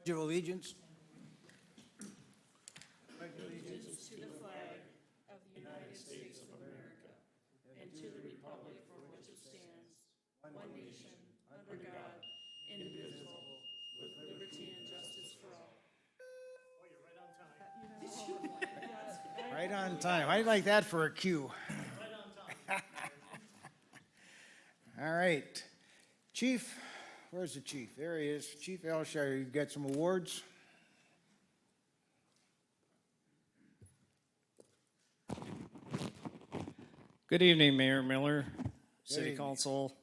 Pledge of allegiance. Right on time. I like that for a cue. All right. Chief, where's the chief? There he is. Chief Elshire, you've got some awards. Good evening, Mayor Miller, City evening. Council,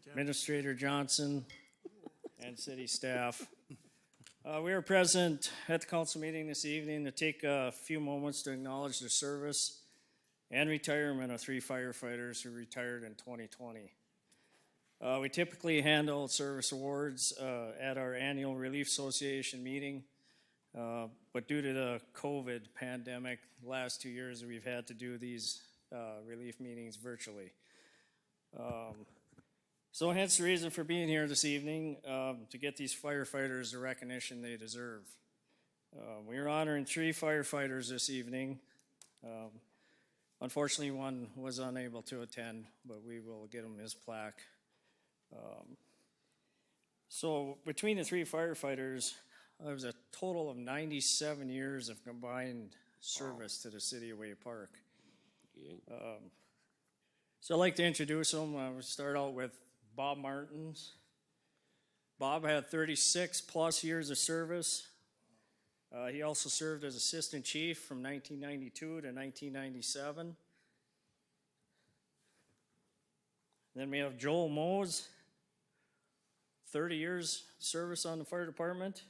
Administrator Johnson, and city staff. We are present at the council meeting this evening to take a few moments to acknowledge the service and retirement of 3 firefighters who retired in 2020. We typically hand out service awards at our annual Relief Association meeting, but due to the COVID pandemic, the last 2 years we've had to do these relief meetings virtually. So hence the reason for being here this evening, to get these firefighters the recognition they deserve. We are honoring 3 firefighters this evening. Unfortunately, one was unable to attend, but we will get him his plaque. So between the 3 firefighters, there was a total of 97 years of combined service to the city of Way Park. So I'd like to introduce them. We'll start out with Bob Martins. Bob had 36 plus years of service. He also served as assistant chief from 1992 to 1997. Then we have Joel Mose, 30 years service on the fire department.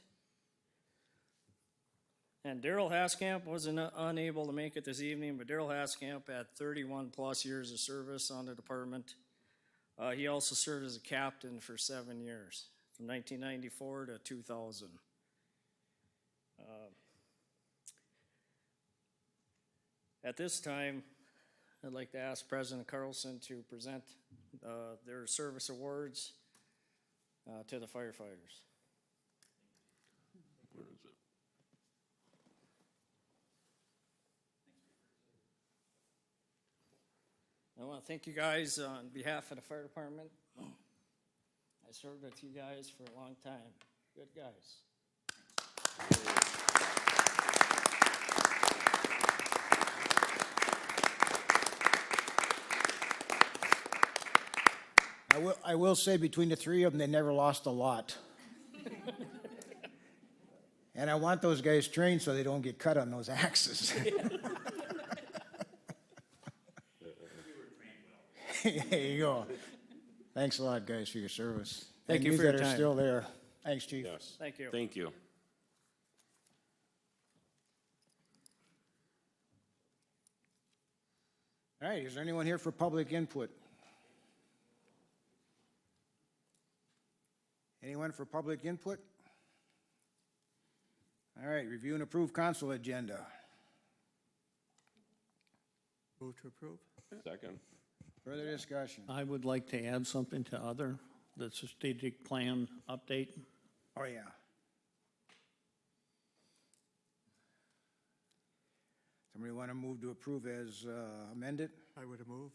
And Daryl Haskamp wasn't unable to make it this evening, but Daryl Haskamp had 31 plus years of service on the department. He also served as a captain for 7 years, from 1994 to 2000. At this time, I'd like to ask President Carlson to present their service awards to the firefighters. Where is it? I want to thank you guys on behalf of the fire department. I served with you guys for a long time. Good guys. I will say between the 3 of them, they never lost a lot. And I want those guys trained so they don't get cut on those axes. There you go. Thanks a lot, guys, for your service. Thank And you for your that are time. still there. Thanks, Chief. Yes. Thank you. Thank you. All right, is there anyone here for public input? Anyone for public input? All right, review and approve council agenda. Move to approve? Second. Further discussion? I would like to add something to the strategic plan update. Oh, yeah. Somebody want to move to approve as amended? I would move.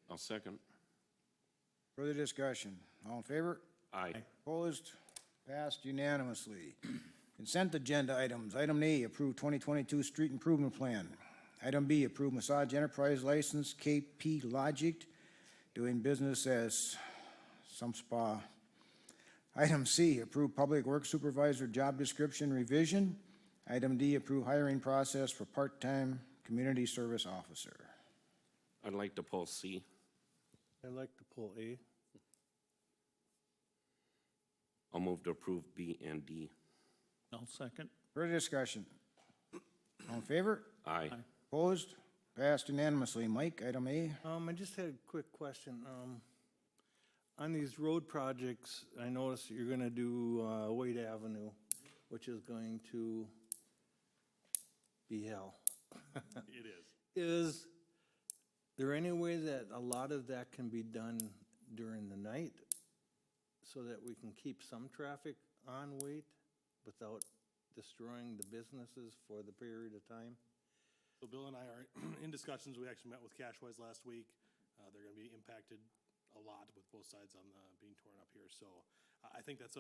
I'll second. Further discussion? All in favor? Aye. Opposed? Passed unanimously. Consent agenda items. Item A, approve 2022 street improvement plan. Item B, approve massage enterprise license, KP Logic, doing business as some spa. Item C, approve public works supervisor job description revision. Item D, approve hiring process for part-time community service officer. I'd like to pull C. I'd like to pull A. I'll move to approve B and D. I'll second. Further discussion? All in favor? Aye. Opposed? Passed unanimously. Mike, item A. I just had a quick question. On these road projects, I noticed you're gonna do, Wade Avenue, which is going to be hell. It is. Is there any way that a lot of that can be done during the night so that we can keep some traffic on Wade? without destroying the businesses for the period of time? So Bill and I are in discussions. We actually met with Cashwise last week. They're gonna be impacted a lot with both sides on being torn up here. So I think that's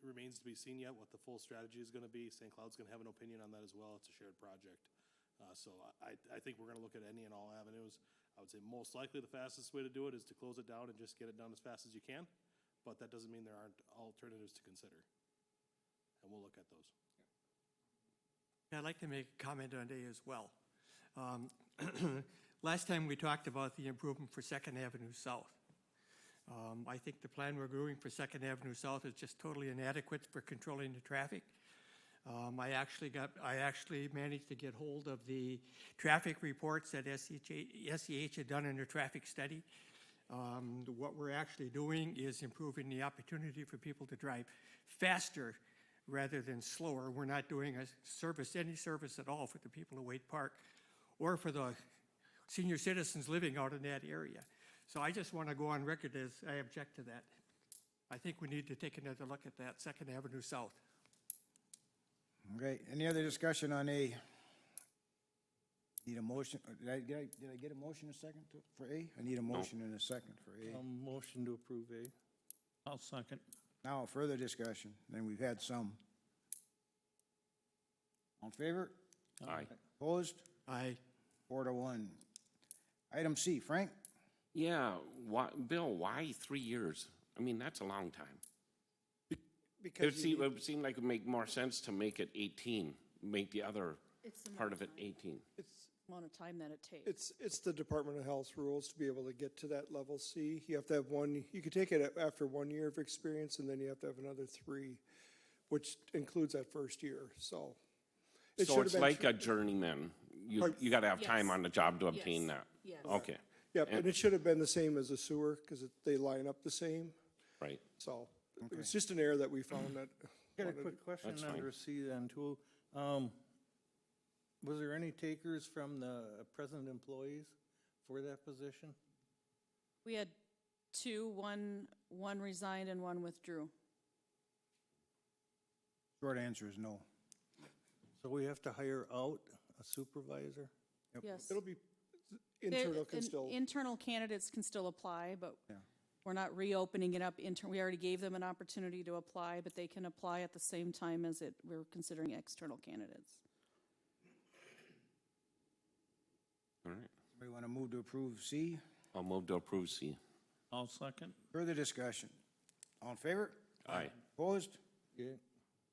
remains to be seen yet, what the full strategy is gonna be. St. Cloud's gonna have an opinion on that as well. It's a shared project. So I think we're gonna look at any and all avenues. I would say most likely the fastest way to do it is to close it down and just get it done as fast as you can. But that doesn't mean there aren't alternatives to consider. And we'll look at those. I'd like to make a comment on A as well. Last time we talked about the improvement for Second Avenue South. I think the plan we're doing for Second Avenue South is just totally inadequate for controlling the traffic. I actually managed to get hold of the traffic reports that SEH had done in their traffic study. What we're actually doing is improving the opportunity for people to drive faster rather than slower. We're not doing any service at all for the people of Wade Park or for the senior citizens living out in that area. So I just want to go on record as I object to that. I think we need to take another look at that Second Avenue South. Okay, any other discussion on A? Need a motion, did I get a motion a second for A? I need a motion and a second for A. Motion to approve A. I'll second. Now, further discussion, then we've had some. All in favor? Aye. Opposed? Aye. 4-1. Item C, Frank? Yeah, Bill, why 3 years? I mean, that's a long time. It seemed like it would make more sense to make it 18, make the other It's the part of it 18. amount of time that it takes. It's the Department of Health rules to be able to get to that level C. You have to have you could take it after 1 year of experience, and then you have to have another 3, which includes that first year, so. it So should it's have been like a journeyman. Pardon? You gotta have time Yes. on the job to obtain Yes. that. Yes. Okay, Yep, and it should have been the same as a sewer, because they line up the same, right. so. It was just an error that we found that. Got a quick question That's fine. under C then too. Was there any takers from the present employees for that position? We had two, one resigned and one withdrew. Short answer is no. So we have to hire out a supervisor? Yes. It'll be, There- internal can and still, Internal candidates can still apply, but Yeah. we're not reopening it up. We already gave them an opportunity to apply, but they can apply at the same time as we're considering external candidates. All right. We want to move to approve C. I'll move to approve C. I'll second. Further discussion. All in favor? Aye. Opposed? Yeah.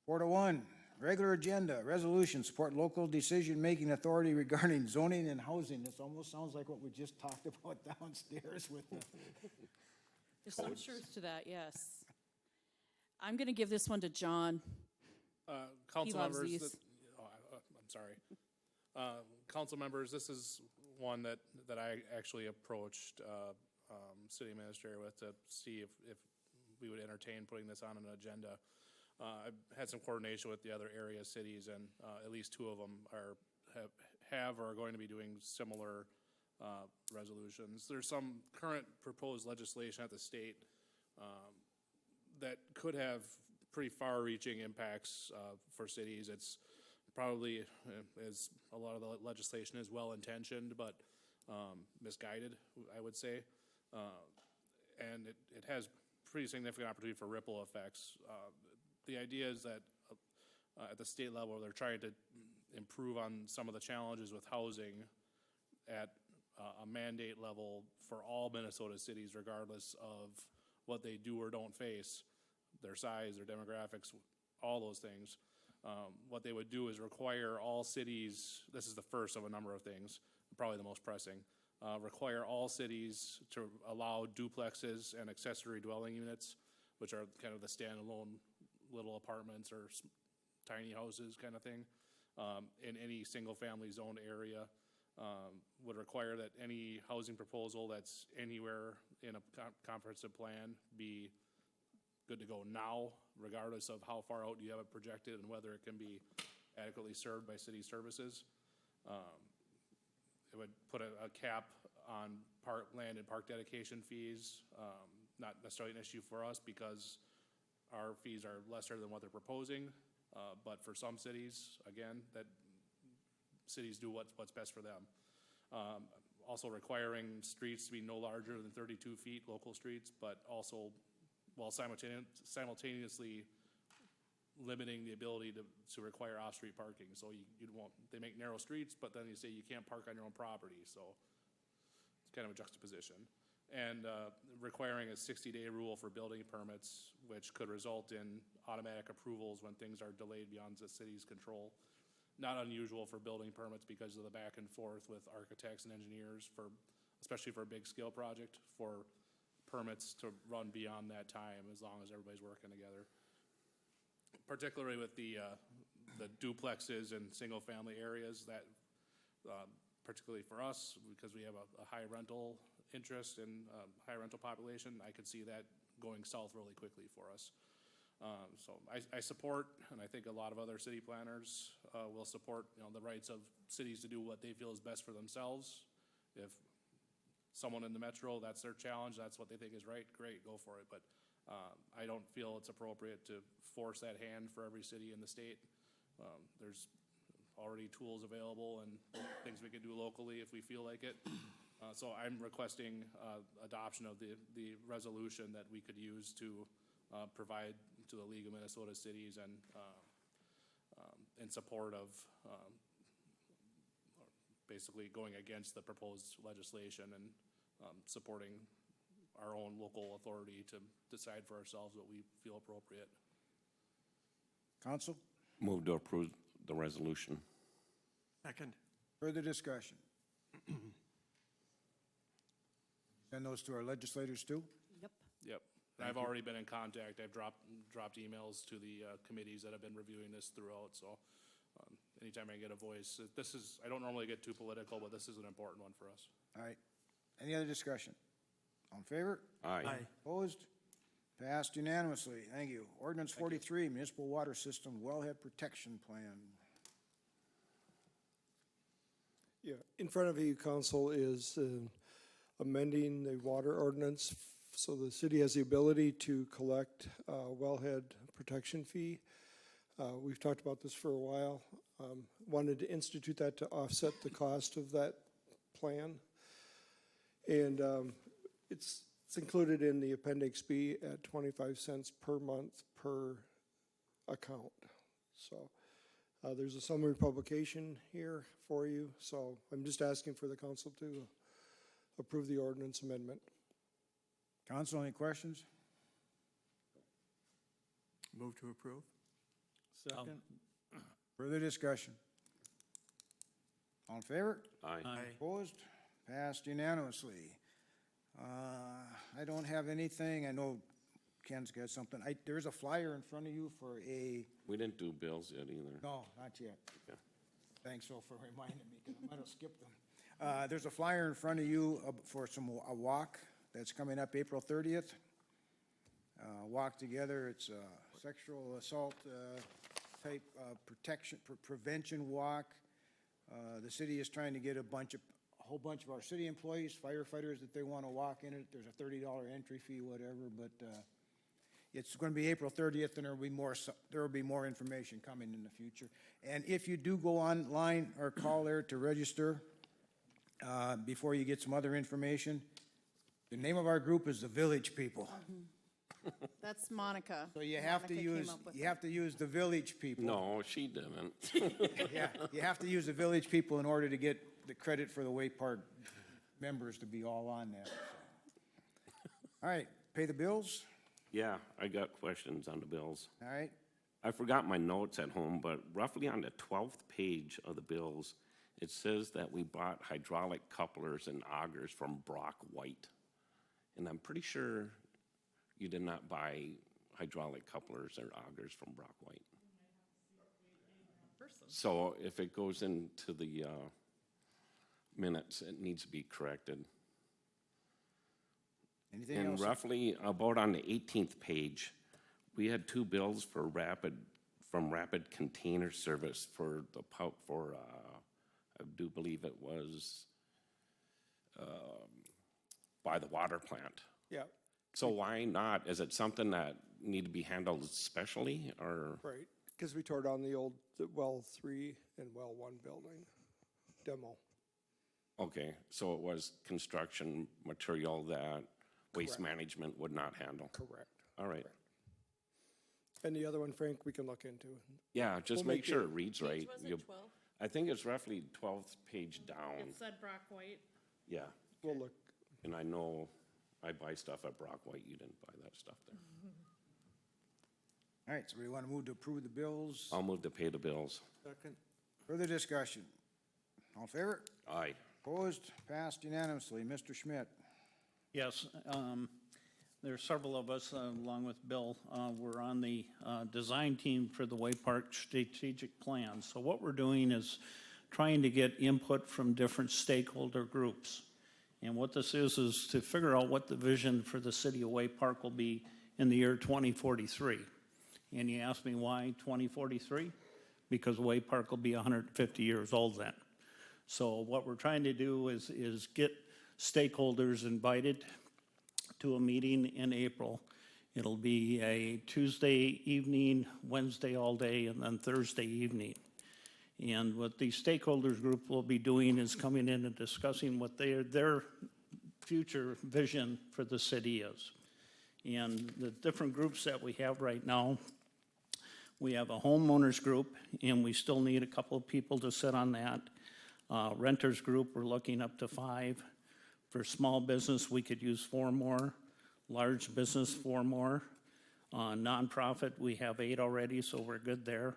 4-1. Regular agenda, resolution, support local decision-making authority regarding zoning and housing. This almost sounds like what we just talked about downstairs with the, There's some truth to that, yes. I'm going to give this one to John. Council loves members, these. I'm sorry. Council members, this is one that I actually approached city administrator with to see if we would entertain putting this on an agenda. I've had some coordination with the other area cities, and at least 2 of them have or are going to be doing similar resolutions. There's some current proposed legislation at the state that could have pretty far-reaching impacts for cities. It's probably, as a lot of the legislation is well-intentioned, but misguided, I would say. And it has pretty significant opportunity for ripple effects. The idea is that at the state level, they're trying to improve on some of the challenges with housing at a mandate level for all Minnesota cities, regardless of what they do or don't face, their size, their demographics, all those things. What they would do is require all cities, this is the first of a number of things, probably the most pressing, require all cities to allow duplexes and accessory dwelling units, which are kind of the standalone little apartments or tiny houses kind of thing, in any single-family zone area. Would require that any housing proposal that's anywhere in a comprehensive plan be good to go now, regardless of how far out you have it projected and whether it can be adequately served by city services. It would put a cap on park land and park dedication fees, not necessarily an issue for us because our fees are lesser than what they're proposing, But for some cities, again, that cities do what's best for them. Also requiring streets to be no larger than 32 feet, local streets, but also while simultaneously limiting the ability to require off-street parking. So you won't, they make narrow streets, but then you say you can't park on your own property, so it's kind of a juxtaposition. And requiring a 60-day rule for building permits, which could result in automatic approvals when things are delayed beyond the city's control. Not unusual for building permits because of the back and forth with architects and engineers especially for a big scale project, for permits to run beyond that time as long as everybody's working together. Particularly with the duplexes and single-family areas that, particularly for us, because we have a high rental interest and high rental population, I could see that going south really quickly for us. So I support, and I think a lot of other city planners will support, the rights of cities to do what they feel is best for themselves. If someone in the metro, that's their challenge, that's what they think is right, great, go for it. But I don't feel it's appropriate to force that hand for every city in the state. There's already tools available and things we can do locally if we feel like it. So I'm requesting adoption of the resolution that we could use to provide to the League of Minnesota Cities and in support of basically going against the proposed legislation and supporting our own local authority to decide for ourselves what we feel appropriate. Council, Move to approve the resolution. Second. further discussion? Send those to our legislators too? Yep. Yep. I've already been in contact. I've dropped emails to the committees that have been reviewing this throughout, so anytime I get a voice. I don't normally get too political, but this is an important one for us. All right. Any other discussion? All in favor? Aye. Opposed? Passed unanimously. Thank you. Ordinance 43, Municipal Water System Wellhead Protection Plan. Yeah, in front of you, council, is amending the water ordinance so the city has the ability to collect wellhead protection fee. We've talked about this for a while. Wanted to institute that to offset the cost of that plan. And it's included in the Appendix B at 25 cents per month per account. So there's a summary publication here for you. So I'm just asking for the council to approve the ordinance amendment. Council, any questions? Move to approve. Second? Further discussion? All in favor? Aye. Opposed? Passed unanimously. I don't have anything. I know Ken's got something. There's a flyer in front of you for a, We didn't do bills yet either. no, not yet. Okay. Thanks, Phil, for reminding me, because I might have skipped them. There's a flyer in front of you for a walk that's coming up April 30th. Walk Together, it's a sexual assault type prevention walk. The city is trying to get a whole bunch of our city employees, firefighters, that they want to walk in it. There's a $30 entry fee, whatever, but it's going to be April 30th, and there will be more information coming in the future. And if you do go online or call there to register, before you get some other information, the name of our group is the Village People. That's Monica. So you have to use the Village People. No, she didn't. Yeah, you have to use the Village People in order to get the credit for the Way Park members to be all on that. All right, pay the bills? Yeah, I got questions on the bills. All right, I forgot my notes at home, but roughly on the 12th page of the bills, it says that we bought hydraulic couplers and augers from Brock White. And I'm pretty sure you did not buy hydraulic couplers or augers from Brock White. So if it goes into the minutes, it needs to be corrected. anything And else? roughly about on the 18th page, we had two bills from Rapid Container Service for I do believe it was by the water plant. Yeah, So why not? Is it something that need to be handled specially or? right. Because we tore down the old well 3 and well 1 building, demo. Okay, so it was construction material that Waste Management would not handle? Correct. All right. And the other one, Frank, we can look into. Yeah, just We'll make make sure it- it reads right. You- I think it's roughly 12th page down. said Brock White. Yeah, We'll look. and I know I buy stuff at Brock White. You didn't buy that stuff there. All right, so we want to move to approve the bills. I'll move to pay the bills. Second. Further discussion? All in favor? Aye. Opposed? Passed unanimously. Mr. Schmidt. Yes, there are several of us, along with Bill, we're on the design team for the Way Park strategic plan. So what we're doing is trying to get input from different stakeholder groups. And what this is to figure out what the vision for the city of Way Park will be in the year 2043. And you ask me why 2043? Because Way Park will be 150 years old then. So what we're trying to do is get stakeholders invited to a meeting in April. It'll be a Tuesday evening, Wednesday all day, and then Thursday evening. And what the stakeholders group will be doing is coming in and discussing what their future vision for the city is. And the different groups that we have right now, we have a homeowners group, and we still need a couple of people to sit on that. Renters group, we're looking up to 5. For small business, we could use 4 more. Large business, 4 more. Nonprofit, we have 8 already, so we're good there.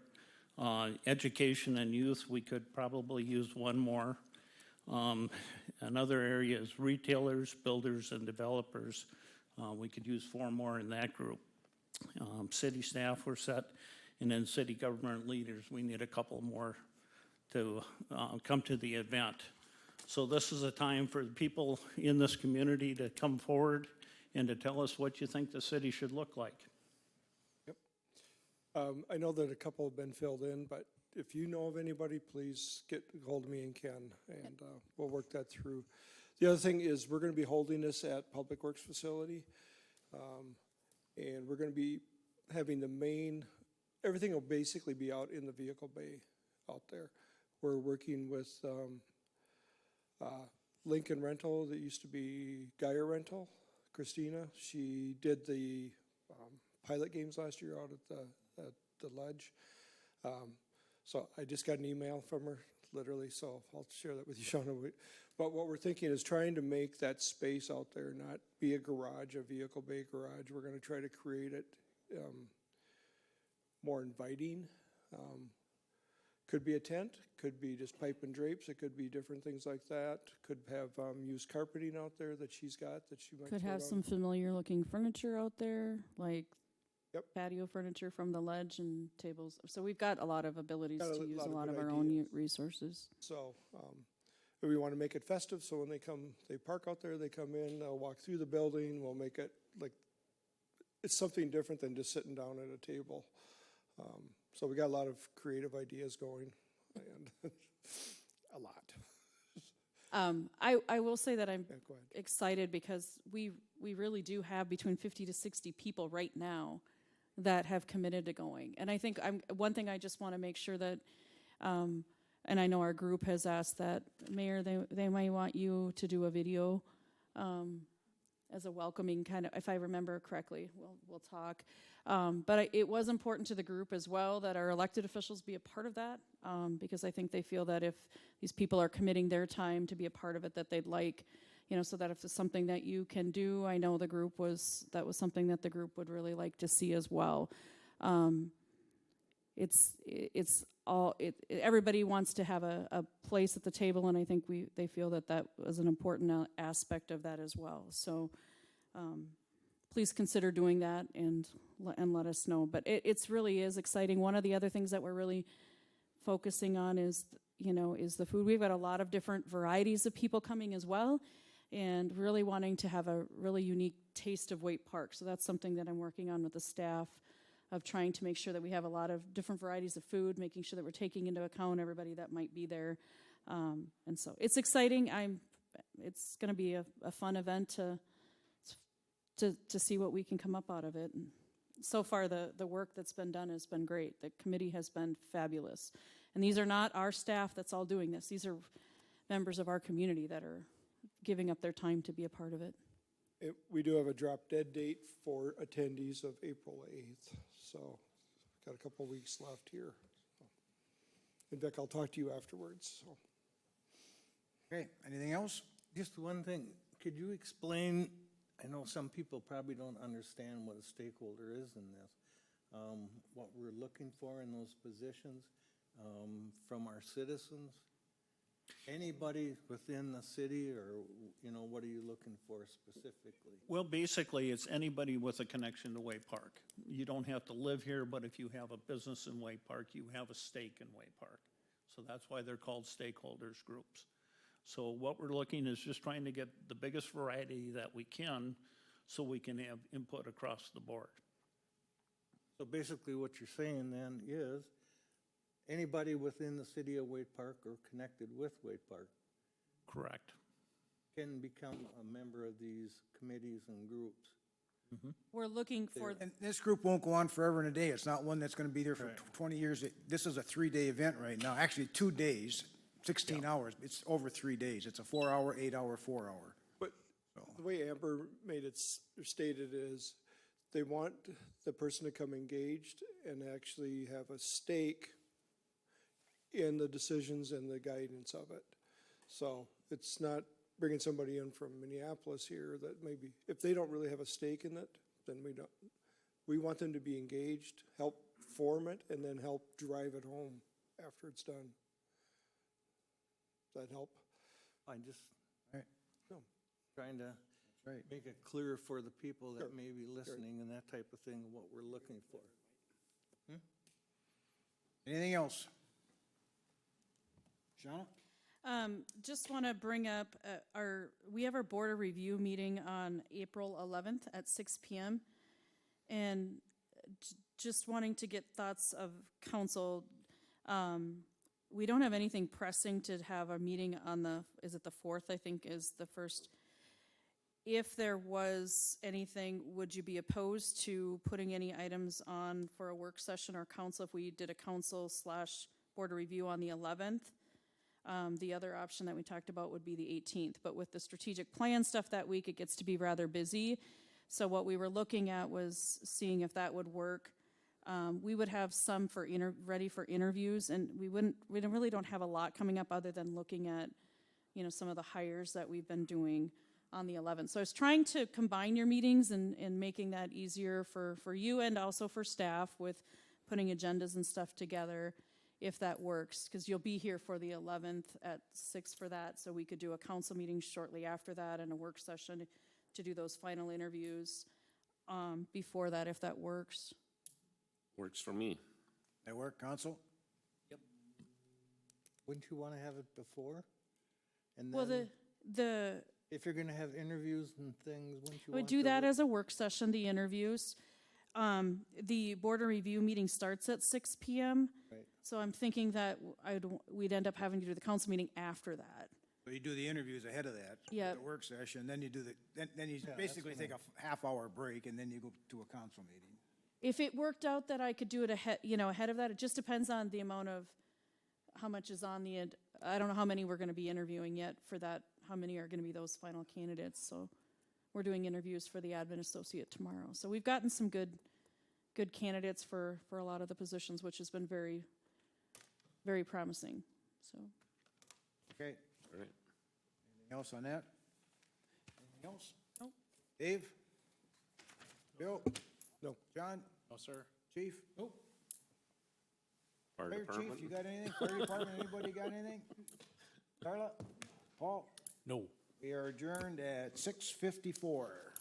Education and youth, we could probably use 1 more. Another area is retailers, builders, and developers. We could use 4 more in that group. City staff, we're set. And then city government leaders, we need a couple more to come to the event. So this is a time for people in this community to come forward and to tell us what you think the city should look like. I know that a couple have been filled in, but if you know of anybody, please get hold of me and Ken, and we'll work that through. The other thing is, we're gonna be holding this at Public Works Facility. And we're gonna be having the main, everything will basically be out in the vehicle bay out there. We're working with Lincoln Rental, that used to be Geyer Rental, Christina. She did the pilot games last year out at the ledge. So I just got an email from her, literally, so I'll share that with you, Shauna. But what we're thinking is trying to make that space out there not be a garage, a vehicle bay garage. We're gonna try to create it more inviting. Could be a tent, could be just pipe and drapes, it could be different things like that. Could have used carpeting out there that she's got, that she might. Could throw have down. some familiar looking furniture out there, like Yep. patio furniture from the ledge and tables. So we've got a lot of abilities Got a to use lot a of lot good of our own ideas. resources. So, we want to make it festive, so when they come, they park out there, they come in, they'll walk through the building, we'll make it like, it's something different than just sitting down at a table. So we got a lot of creative ideas going, and a lot. I will say that I'm Yeah, go ahead. excited because we really do have between 50 to 60 people right now that have committed to going. And I think one thing I just want to make sure that, and I know our group has asked that, Mayor, they might want you to do a video as a welcoming kind of, if I remember correctly, we'll talk. But it was important to the group as well that our elected officials be a part of that, because I think they feel that if these people are committing their time to be a part of it, that they'd like, so that if it's something that you can do, I know that was something that the group would really like to see as well. Everybody wants to have a place at the table, and I think they feel that was an important aspect of that as well. So please consider doing that and let us know. But it's really is exciting. One of the other things that we're really focusing on is the food. We've got a lot of different varieties of people coming as well, and really wanting to have a really unique taste of Waite Park. So that's something that I'm working on with the staff, of trying to make sure that we have a lot of different varieties of food, making sure that we're taking into account everybody that might be there. And so it's exciting. It's going to be a fun event to see what we can come up out of it. so far, the work that's been done has been great. The committee has been fabulous. And these are not our staff that's all doing this. These are members of our community that are giving up their time to be a part of it. We do have a drop dead date for attendees of April 8th, so got a couple weeks left here. And Vic, I'll talk to you afterwards, so. Okay, anything else? Just one thing, could you explain, I know some people probably don't understand what a stakeholder is in this, what we're looking for in those positions, from our citizens? Anybody within the city, or, what are you looking for specifically? Well, basically, it's anybody with a connection to Way Park. You don't have to live here, but if you have a business in Way Park, you have a stake in Way Park. So that's why they're called stakeholders groups. So what we're looking is just trying to get the biggest variety that we can so we can have input across the board. So basically what you're saying then is, anybody within the city of Wade Park or connected with Wade Park Correct. can become a member of these committees and groups. We're looking for, And this group won't go on forever and a day. It's not one that's gonna be there for 20 years. This is a 3-day event right now, actually 2 days, 16 hours. It's over 3 days. It's a 4-hour, 8-hour, 4-hour. But the way Amber made it stated is, they want the person to come engaged and actually have a stake in the decisions and the guidance of it. So it's not bringing somebody in from Minneapolis here that maybe, if they don't really have a stake in it, then we want them to be engaged, help form it, and then help drive it home after it's done. Does that help? I just, Right. trying to Right. make it clear for the people Sure. that may be listening and that type of thing, what we're looking for. Anything else? Shauna? just want to bring up we have our board of review meeting on April 11th at 6 p.m. And just wanting to get thoughts of council. We don't have anything pressing to have a meeting on is it the 4th, I think is the first. If there was anything, would you be opposed to putting any items on for a work session or council if we did a council/board of review on the 11th? The other option that we talked about would be the 18th, but with the strategic plan stuff that week, it gets to be rather busy. So what we were looking at was seeing if that would work. We would have some ready for interviews, and we really don't have a lot coming up other than looking at, some of the hires that we've been doing on the 11th. So I was trying to combine your meetings and making that easier for you and also for staff with putting agendas and stuff together, if that works, because you'll be here for the 11th at 6 for that, so we could do a council meeting shortly after that and a work session to do those final interviews before that, if that works. Works for me. That work, council? Wouldn't you want to have it before? And Well, then, if you're going to have interviews and things, wouldn't you I would want do the that work- as a work session, the interviews. The board of review meeting starts at 6 p.m. Right. So I'm thinking that we'd end up having to do the council meeting after that. So you do the interviews ahead of that. Yeah. The work session, then you do then you basically take a half-hour break, and then you go to a council meeting. If it worked out that I could do it ahead of that, it just depends on the amount of how much is on the end. I don't know how many we're going to be interviewing yet for that, how many are going to be those final candidates. So we're doing interviews for the admin associate tomorrow. So we've gotten some good candidates for a lot of the positions, which has been very, very promising. So Okay, All right. anything else on that? Anything else? No. Dave? Bill? No. John? No, sir. Chief? Nope. Fire Fire department? chief, you got anything? Fire department, anybody got anything? Carla? Paul? No. We are adjourned at 6:54.